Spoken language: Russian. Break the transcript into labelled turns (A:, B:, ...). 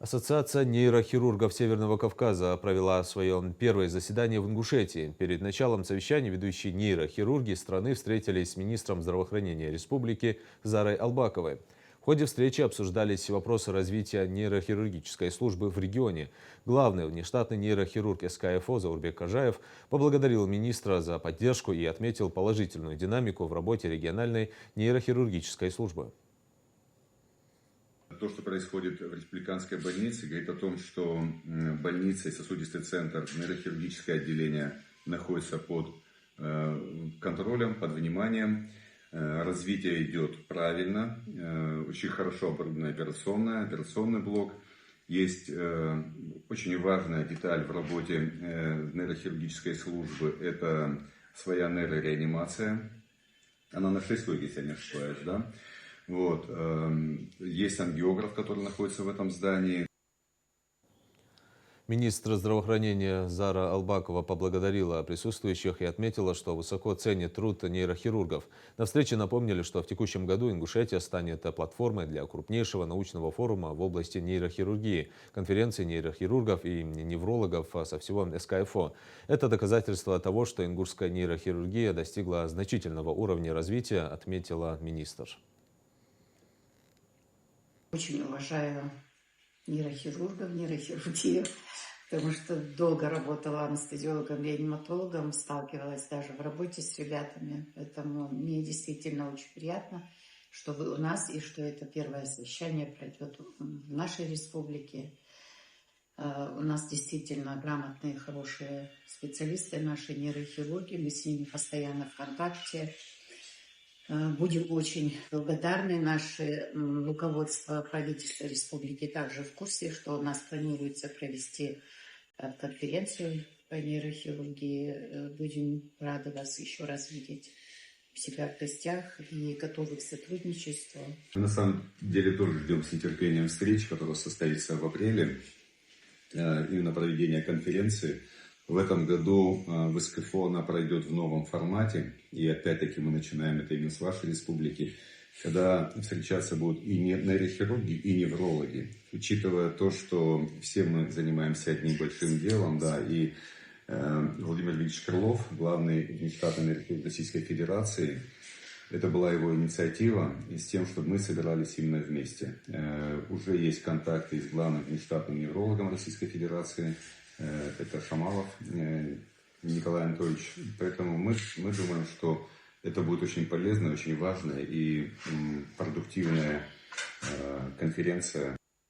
A: Ассоциация нейрохирургов Северного Кавказа провела свое первое заседание в Ингушетии. Перед началом совещания ведущие нейрохирурги страны встретились с министром здравоохранения республики Зарой Албаковой. В ходе встречи обсуждались вопросы развития нейрохирургической службы в регионе. Главный внештатный нейрохирург СКФО Заурбек Кажаев поблагодарил министра за поддержку и отметил положительную динамику в работе региональной нейрохирургической службы.
B: То, что происходит в республиканской больнице, говорит о том, что больница и сосудистый центр, нейрохирургическое отделение находятся под контролем, под вниманием. Развитие идет правильно, очень хорошо оборудованная операционный блок. Есть очень важная деталь в работе нейрохирургической службы, это своя нейрореанимация. Она на 6 койк, если я не ошибаюсь, да? Вот. Есть ангиограф, который находится в этом здании.
A: Министр здравоохранения Зара Албакова поблагодарила присутствующих и отметила, что высоко ценит труд нейрохирургов. На встрече напомнили, что в текущем году Ингушетия станет платформой для крупнейшего научного форума в области нейрохирургии, конференции нейрохирургов и неврологов со всего СКФО. Это доказательство того, что ингушская нейрохирургия достигла значительного уровня развития, отметила министр.
C: Очень уважаю нейрохирургов, нейрохирургию, потому что долго работала анестезиологом, реаниматологом, сталкивалась даже в работе с ребятами. Поэтому мне действительно очень приятно, что вы у нас и что это первое совещание пройдет в нашей республике. У нас действительно грамотные, хорошие специалисты, наши нейрохирурги, мы с ними постоянно в контакте. Будем очень благодарны. Наше руководство правительства республики также в курсе, что у нас планируется провести конференцию по нейрохирургии. Будем рады вас еще раз видеть у себя в гостях и готовы к сотрудничеству.
B: Мы на самом деле тоже ждем с нетерпением встреч, которая состоится в апреле, именно проведения конференции. В этом году в СКФО она пройдет в новом формате, и опять-таки мы начинаем это именно с вашей республики, когда встречаться будут и нейрохирурги, и неврологи. Учитывая то, что все мы занимаемся одним большим делом, да, и Владимир Ильич Крылов, главный внештатный нейрохирург Российской Федерации, это была его инициатива, и с тем, чтобы мы собирались именно вместе. Уже есть контакты с главным внештатным неврологом Российской Федерации, это Шамалов Николай Анатольевич. Поэтому мы думаем, что это будет очень полезная, очень важная и продуктивная конференция